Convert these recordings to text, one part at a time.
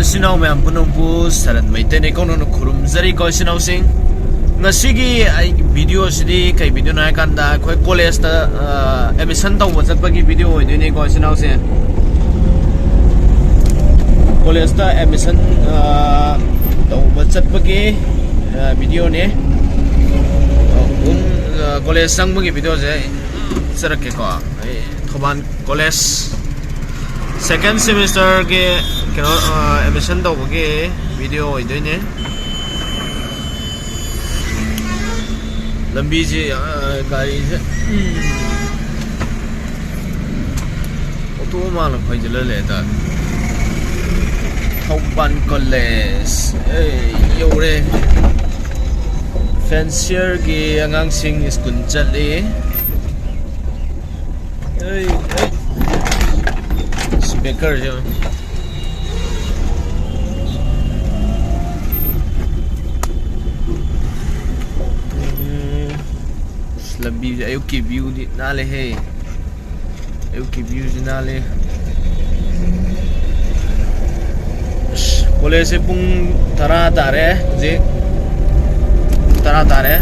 sinau me ampunong pu sarat mai te ne kono no khurum zari ko sinau sing ngasigi ai video sidi kai video na kan da khoi college ta admission taw whatsapp gi video hoi de ne ko sinau se college ta admission taw whatsapp gi video ne college sang gi video je sarak ke ko ai thoban college second semester ke kano admission taw gi video hoi de ne lambi ji gari je auto ma la phai jela le ta thoban college yo re fancier gi angang sing school chali speaker je lambi ayuk ki view di nale he ayuk ki view di nale college se pung tara tare je tara tare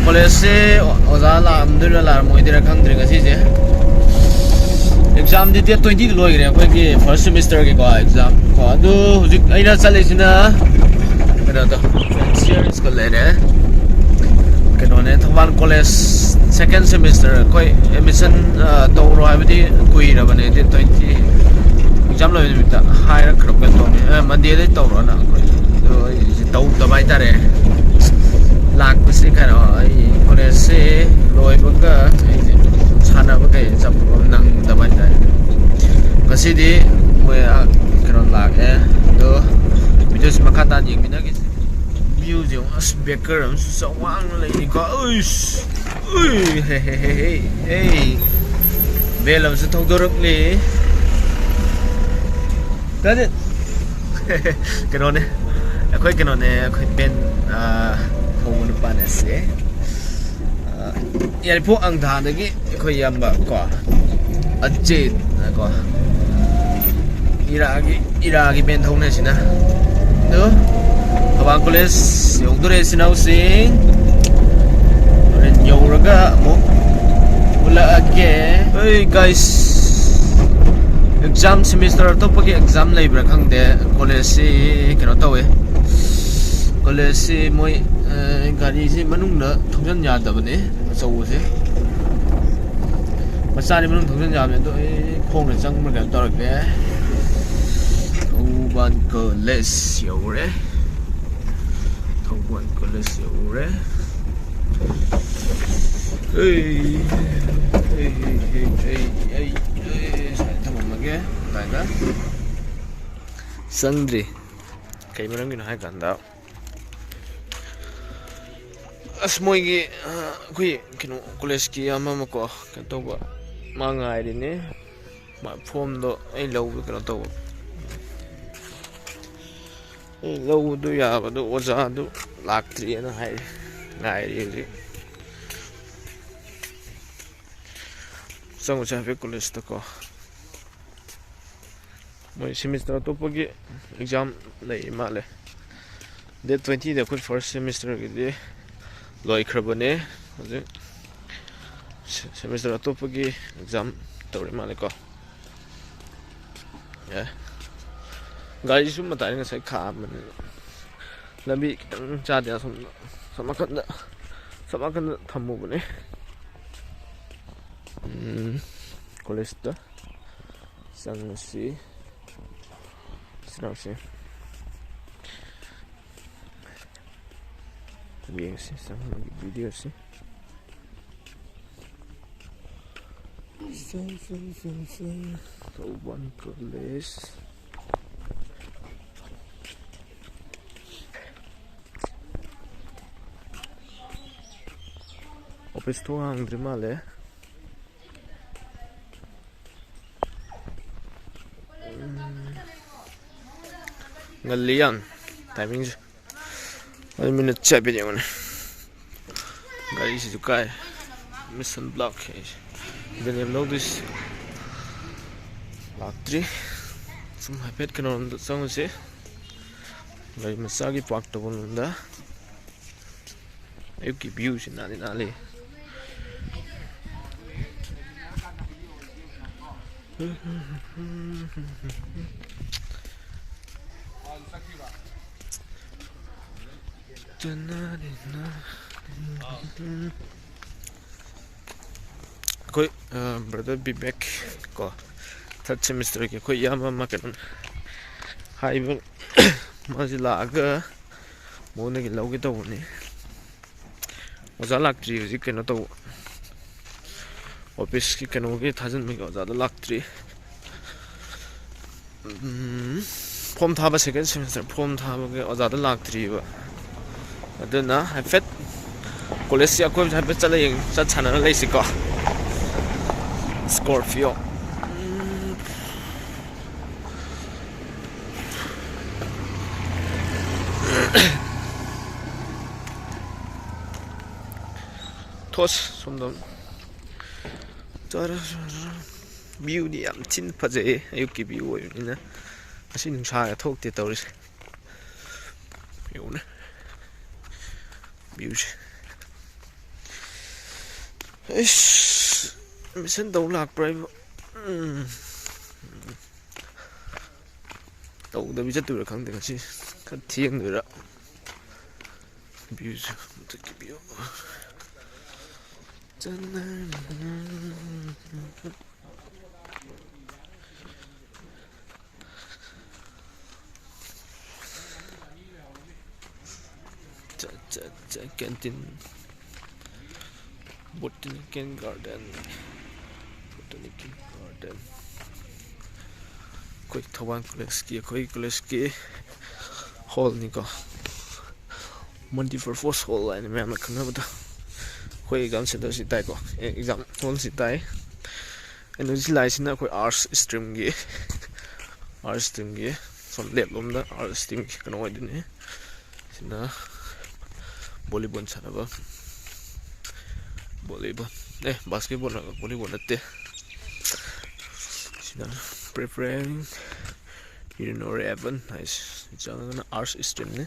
college se oza la amdura la moidira khangdri ga si je exam di 20 loi gre ko ki first semester ke ko exam ko adu hujik aina chale sina kada to fancier school le kanone thoban college second semester koi admission to ro habidi kui ra bane 20 exam lo ni ta higher crop to monday de to ro na koi to to bai ta re lak se ka ro college se loi ba ka sana ba kai jab nang da bai ta kasi di we karon lak do video makata ni mina ki view je speaker am so wang le ni ko hey belam se thok dorok le tade kanone akhoi kanone akhoi ben phone pa na se yari pho ang tha de gi akhoi yamba ko aje ko iragi ben thong na sina do thoban college yung dure sinau sing ren yoraga mo wala age hey guys exam semester to pagi exam lai bra khang de college si kino tawe college si moi gari si manung da thongjan ya da bane chau se masani manung thongjan ya me to khong na chang ma ga tor ke thoban college yore thoban college yore hey tamamage taiga sandri kai marang gina hai kanda asmoi gi kui kino college ki ama mako kanto ba mangai ri ne ma form do ai low kino to low do ya ba do oja do laktri na hai ngai ri sang ucha fe college to ko moi semester to pagi exam lai male date 20 de ko first semester gi de loi khrabane je semester to pagi exam tori male ko ya gari sum mata ni sai kha man lambi kitang cha de samakan thammu bane college ta sang si sinau se bien si sang video si thoban college office to ang drimale ngalian timing 1 minute cha video ne gari si jukai mission block then you know this block 3 Some happy can on the song say. Very Masagi parked the one on the you keep using that in Ali. Koi brother be back ko third semester ke koi yama makan hai bang mazila aga mona ki logi to ni oza laktri ji ke no to office ki kano ki thajan me ko za laktri form thaba second semester form thaba ke oza da laktri ba aduna I fet college ya ko ha bet chala yeng sa chana lai si ko Scorpio Tos somdom beauty am chin phaje ayuki view oyuna asi nungsa ga thokte tawris yuna beauty ish mission daw lak prai daw da bi chatu ra khang de si kha thieng de ra beauty to keep you canteen botanical garden koi thoban college ki hall ni ko manipur hall ani me am khanga ba koi exam center si tai ko exam hall si tai energy lai sina koi arts stream gi som lab lom da arts stream ki kano wai din sina volleyball chana ba volleyball basketball na volleyball natte sina preparing or even nice jana arts stream ne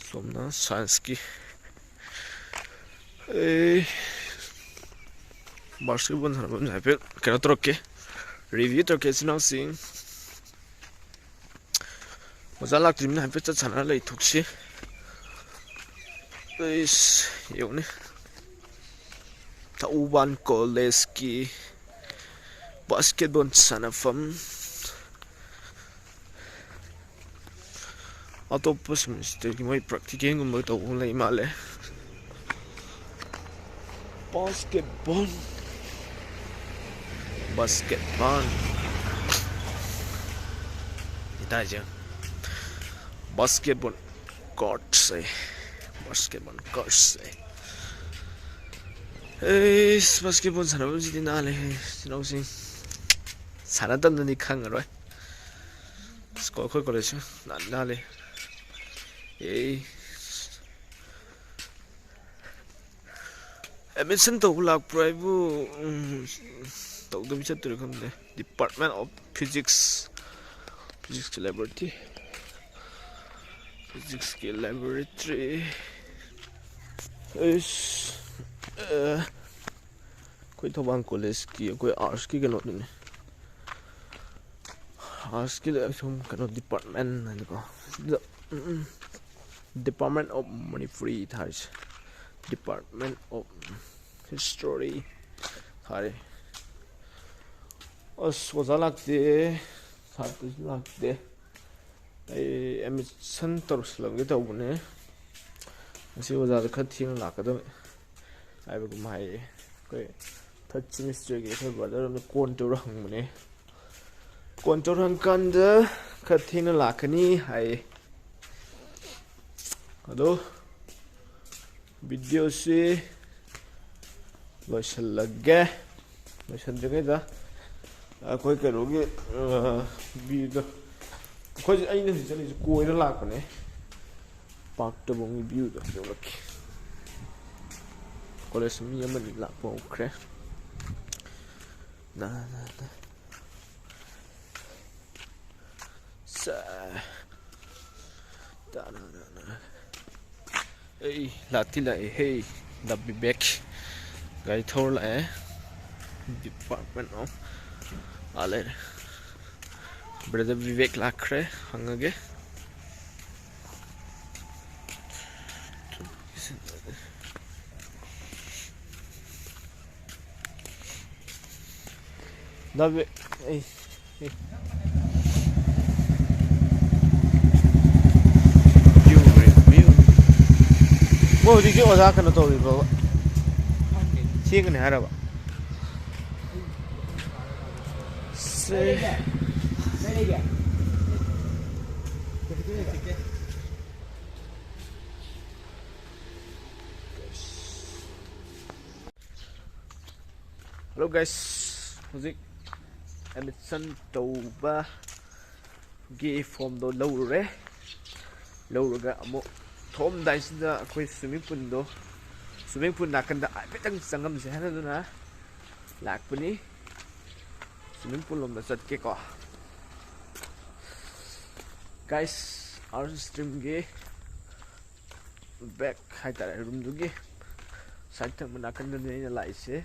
somna science ki basketball chana ba na pe kano troke review troke sina sing maza lak trim na pe cha chana lai thukshi is yun thoubal college ki basketball sanafam atop semester ki mai practicing gum to lai male basketball ita je basketball court say basketball course basketball sana ba jidi na le sino sing sana tan ni khang roi score khoi college na le admission to lak private to do chat to kham de department of physics laboratory physics ki laboratory is koi thoban college ki koi arts ki kano ne arts ki some kano department and ko department of manipuri thais department of history thare os wazalak de satus lak de admission tors lang ge taw ne asi waza da khathing la ka do ai ba gum hai koi third semester ge koi brother me contour hang ne contour hang kan da khathing la khani hai ado video se loisal lagge da koi ka roge video koi ai ne chali koi ra la ka ne park to bong view da so laki college mi amani la po kre na Hey, lati la hey, the back. Guy thor la Department of Ale. Brother Vivek lakre hangage. The hey. Mo di jo za kana to ba chi kana hara ba se hello guys music admission tauba gi form do lawre lawraga amo thom daisda akhoi swimming pool nakanda apetang sangam se hana duna lakpani swimming pool lom da chatke ko guys our stream ge back haitara room dugi side thang nakanda ne lai se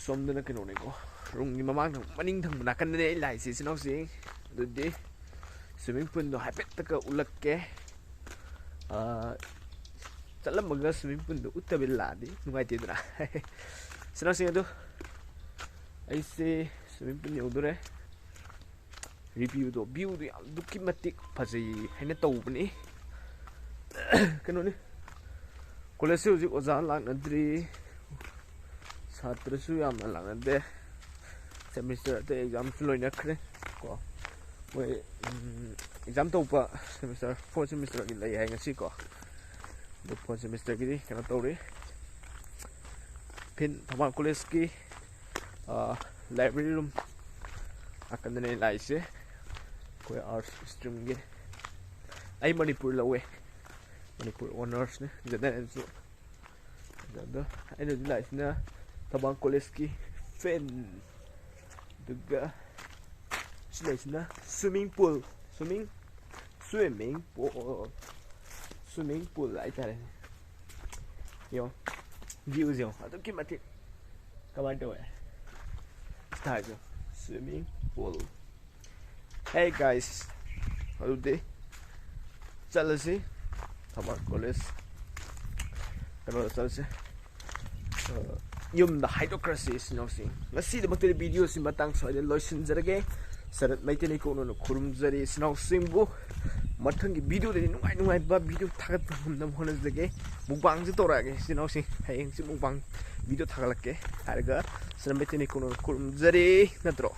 somdana kino ne ko room ni mamang thang maning thang nakanda ne lai se sinau sing dudi swimming pool do hapet taka ulakke chalammaga swimming pool do uttabil ladi nungai tidra sinau sing adu aise swimming pool yodure review do view do yam dukki matik phajai haina tawbani kano ni college se uji oza laknadri chhatra su yam laknade semester te exam loina khre ko we exam to pa semester 4 semester gi lai hai ngasi ko the 4 semester gi kana to ri pin thama college ki library room akan ne lai se ko art stream gi ai manipur lawe manipur honors ne jada enso jada ai ne lai sina thama college ki fan duga swimming pool lại trời yo view yo adu ki mati kawan do start swimming pool hey guys adu de chalase hamar college kano chalase yum the hydrocracy is no sing let's see the material videos in batang so the lotion jarage sarat maiteni ko no khurum jari snow singbu mathang video de nungai ba video thagat humna honas lege mukbang ji torage snow sing hayeng si mukbang video thagalakke harga sarat maiteni ko no khurum jari natro